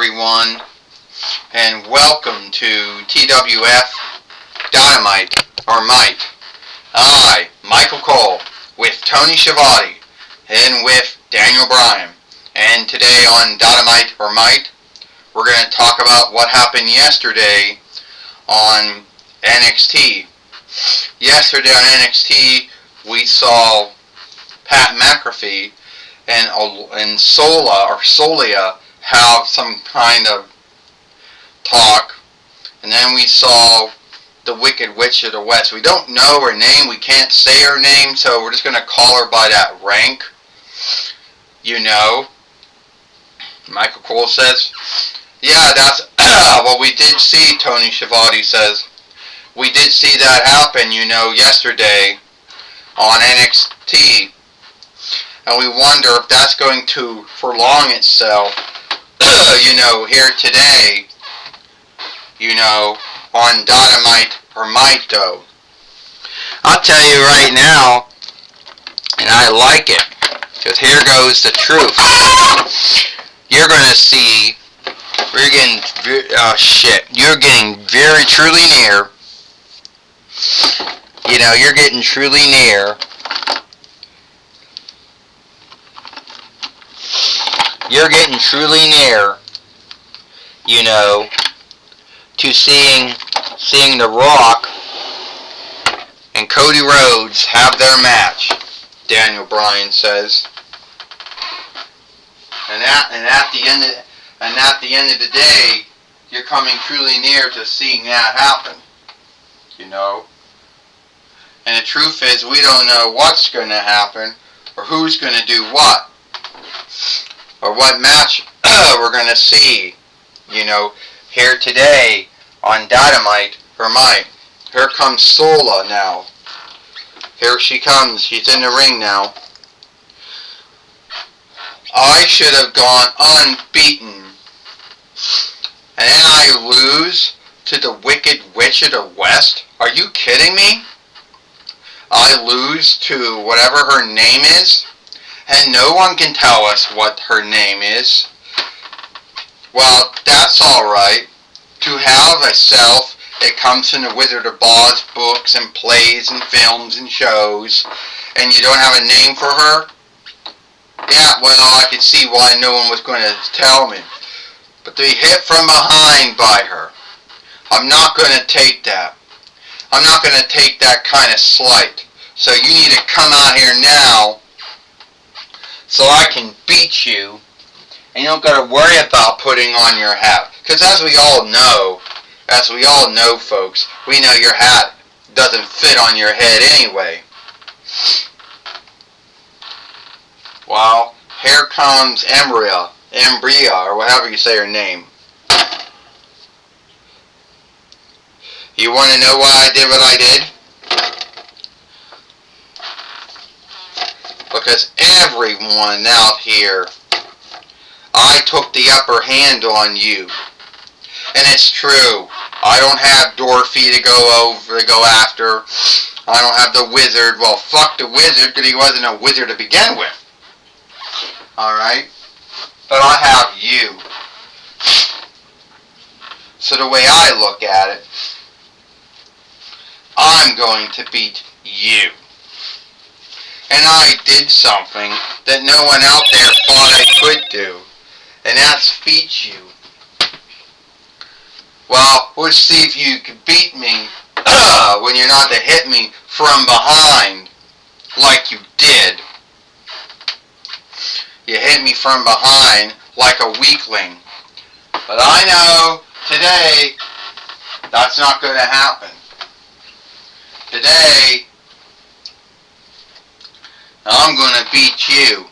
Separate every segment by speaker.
Speaker 1: everyone, and welcome to TWF Dynamite or Might. I, Michael Cole, with Tony Schiavone, and with Daniel Bryan. And today on Dynamite or Might, we're going to talk about what happened yesterday on NXT. Yesterday on NXT, we saw Pat McAfee and Solia have some kind of talk, and then we saw the Wicked Witch of the West. We don't know her name, we can't say her name, so we're just going to call her by that rank. You know, Michael Cole says, yeah, that's what we did see, Tony Schiavone says. We did see that happen, yesterday on NXT. And we wonder if that's going to prolong itself, here today, on Dynamite or Might, though. I'll tell you right now, and I like it, because here goes the truth. You're going to see, you're getting very truly near, you're getting truly near. You're getting truly near, to seeing The Rock and Cody Rhodes have their match, Daniel Bryan says. And at the end of the day, you're coming truly near to seeing that happen, And the truth is, we don't know what's going to happen or who's going to do what, or what match we're going to see, here today on Dynamite or Might. Here comes Sola now. Here she comes. She's in the ring now. I should have gone unbeaten, and then I lose to the Wicked Witch of the West? Are you kidding me? I lose to whatever her name is? And no one can tell us what her name is. Well, that's alright. To have a self, it comes from the Wizard of Oz books and plays and films and shows, and you don't have a name for her? Yeah, well, I could see why no one was going to tell me. But to be hit from behind by her, I'm not going to take that. I'm not going to take that kind of slight. So you need to come out here now so I can beat you, and you don't got to worry about putting on your hat. Because as we all know, folks, we know your hat doesn't fit on your head anyway. Well, here comes Embria, or whatever you say her name. You want to know why I did what I did? Because everyone out here, I took the upper hand on you. And it's true. I don't have Dorothy to go after. I don't have the Wizard. Well, fuck the Wizard, because he wasn't a wizard to begin with. Alright? But I have you. So the way I look at it, I'm going to beat you. And I did something that no one out there thought I could do. And that's beat you. Well, let's see if you can beat me when you're not to hit me from behind like you did. You hit me from behind like a weakling. But I know today that's not going to happen. Today I'm going to beat you.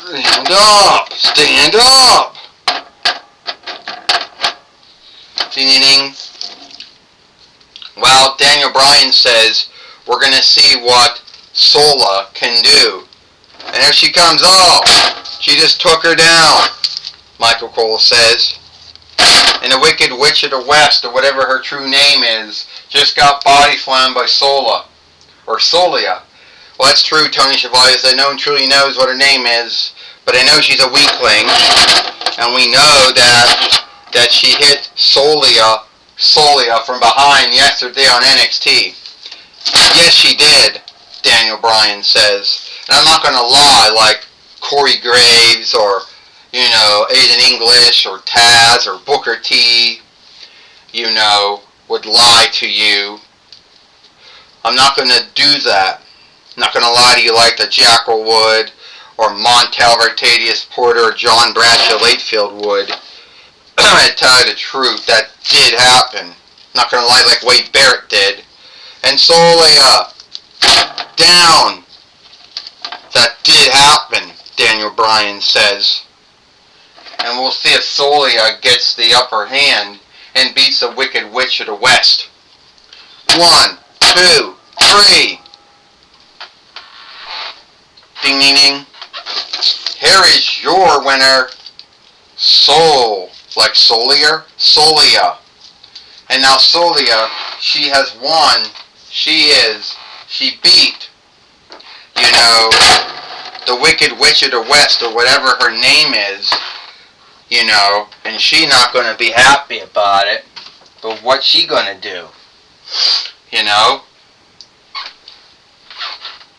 Speaker 1: Stand up! Stand up! Ding-ding-ding. Well, Daniel Bryan says we're going to see what Sola can do. And there she comes. Oh! She just took her down, Michael Cole says. And the Wicked Witch of the West, or whatever her true name is, just got body slammed by Sola. Or Solia. Well, that's true, Tony Schiavone said. No one truly knows what her name is. But I know she's a weakling, and we know that she hit Solia from behind yesterday on NXT. Yes, she did, Daniel Bryan says. And I'm not going to lie like Corey Graves or, Aiden English or Taz or Booker T, would lie to you. I'm not going to do that. I'm not going to lie to you like the Jackal would, or Montel Vertadius Porter or John Bradshaw Latefield would. I tell you the truth, that did happen. I'm not going to lie like Wade Barrett did. And Solia, down. That did happen, Daniel Bryan says. And we'll see if Solia gets the upper hand and beats the Wicked Witch of the West. 1, 2, 3. Ding, ding, ding. Here is your winner, like Solia. And now Solia, she has won. She beat, the Wicked Witch of the West, or whatever her name is, and she not going to be happy about it. But what's she going to do?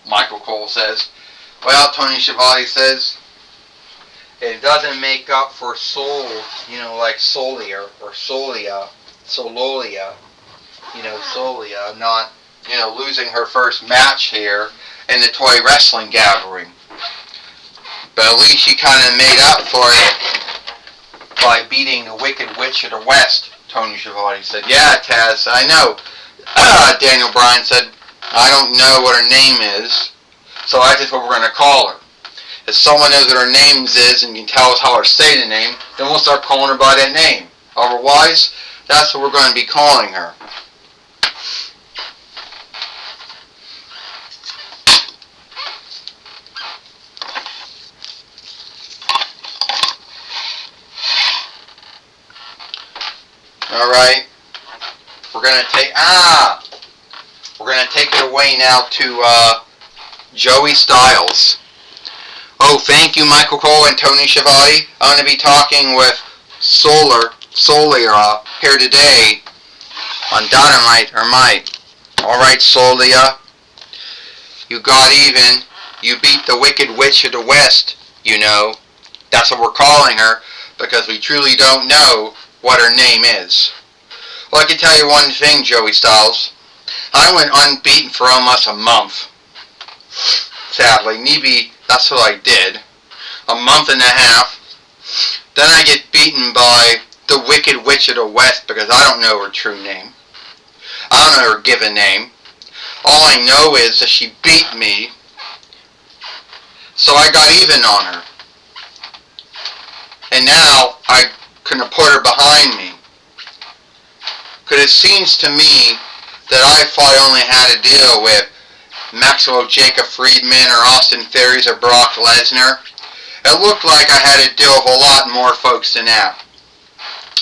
Speaker 1: Michael Cole says. Well, Tony Schiavone says, it doesn't make up for soul, like Solia or Sololia, Solia, not, losing her first match here in the toy wrestling gathering. But at least she kind of made up for it by beating the Wicked Witch of the West, Tony Schiavone said. Yeah, Taz, I know. Daniel Bryan said, I don't know what her name is, so that's just what we're going to call her. If someone knows what her name is and can tell us how to say the name, then we'll start calling her by that name. Otherwise, that's what we're going to be calling her. Alright. We're going to take it away now to Joey Styles. Oh, thank you, Michael Cole and Tony Schiavone. I'm going to be talking with Solia here today on Dynamite or Might. Alright, Solia. You got even. You beat the Wicked Witch of the West, That's what we're calling her, because we truly don't know what her name is. Well, I can tell you one thing, Joey Styles. I went unbeaten for almost a month. Sadly, maybe that's what I did. A month and a half. Then I get beaten by the Wicked Witch of the West because I don't know her true name. I don't know her given name. All I know is that she beat me. So I got even on her. And now I couldn't put her behind me. Because it seems to me that I thought I only had to deal with Maxwell Jacob Friedman or Austin Theory or Brock Lesnar. It looked like I had to deal with a lot more folks than that.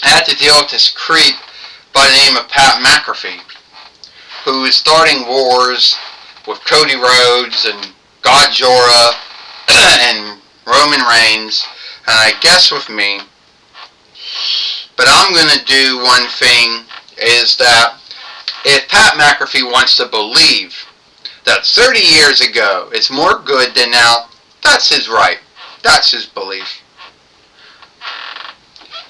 Speaker 1: I had to deal with this creep by the name of Pat McAfee, who is starting wars with Cody Rhodes and God Jora and Roman Reigns, and I guess with me. But I'm going to do one thing, is that if Pat McAfee wants to believe that 30 years ago is more good than now, that's his right. That's his belief.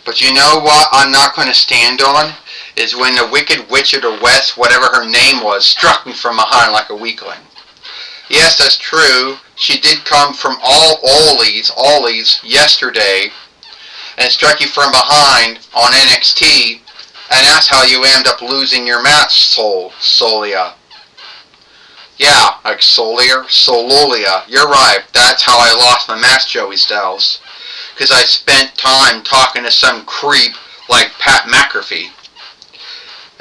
Speaker 1: But you know what I'm not going to stand on? Is when the Wicked Witch of the West, whatever her name was, struck me from behind like a weakling. Yes, that's true. She did come from Ollie's yesterday and struck you from behind on NXT, and that's how you end up losing your match, Solia. Yeah, like Sololia. You're right. That's how I lost my match, Joey Styles. Because I spent time talking to some creep like Pat McAfee.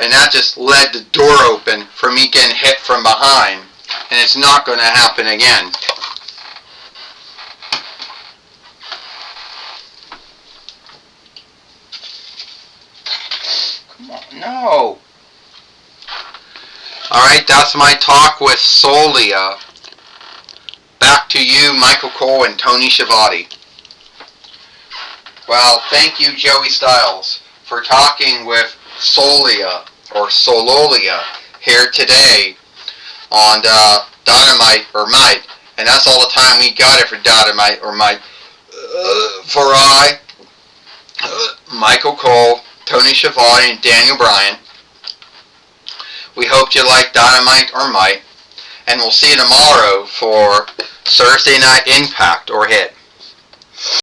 Speaker 1: And that just led the door open for me getting hit from behind. And it's not going to happen again. Come on, no. Alright, that's my talk with Solia. Back to you, Michael Cole and Tony Schiavone. Well, thank you, Joey Styles, for talking with Solia or Sololia here today on Dynamite or Might. And that's all the time we got it for Dynamite or Might. For Michael Cole, Tony Schiavone, and Daniel Bryan, we hope you like Dynamite or Might. And we'll see you tomorrow for Thursday Night Impact or Hit.